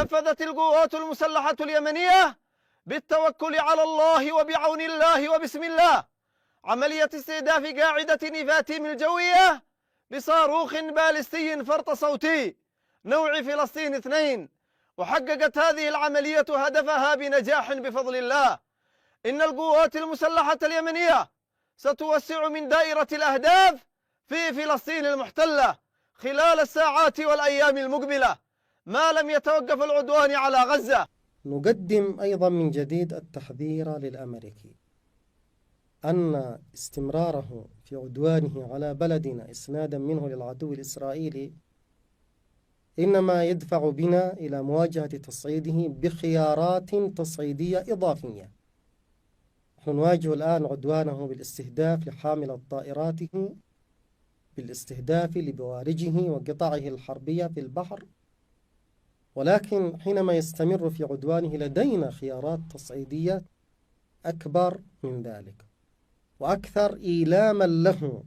نفذت القوات المسلحة اليمنية بالتوكل على الله وبعون الله وبسم الله عملية استهداف قاعدة نفاتيم الجوية بصاروخ باليستي فرط صوتي نوع فلسطين 2. وحققت هذه العملية هدفها بنجاح بفضل الله. إن القوات المسلحة اليمنية ستوسع من دائرة الأهداف في فلسطين المحتلة خلال الساعات والأيام المقبلة ما لم يتوقف العدوان على غزة. نقدم أيضا من جديد التحذير للأمريكي أن استمراره في عدوانه على بلدنا إسنادا منه للعدو الإسرائيلي إنما يدفع بنا إلى مواجهة تصعيده بخيارات تصعيدية إضافية. نحن نواجه الآن عدوانه بالاستهداف لحاملة طائراته، بالاستهداف لبوارجه وقطعه الحربية في البحر، ولكن حينما يستمر في عدوانه لدينا خيارات تصعيدية أكبر من ذلك وأكثر إيلاما له.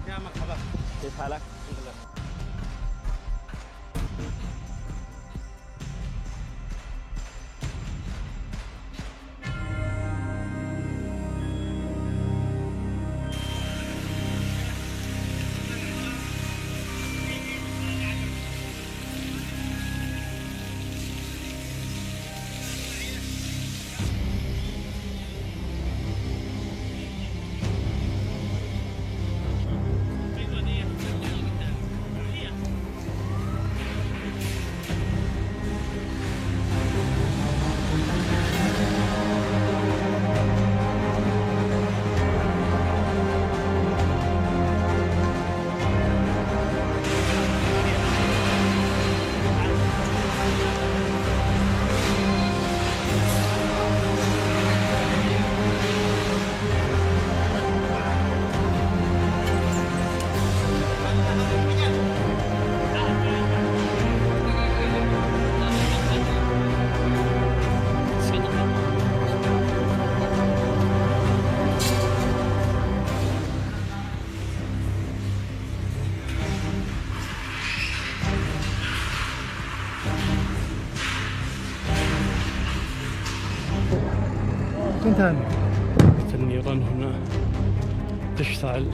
يا مرحبا، كيف حالك؟ كنت النيران هنا تشتعل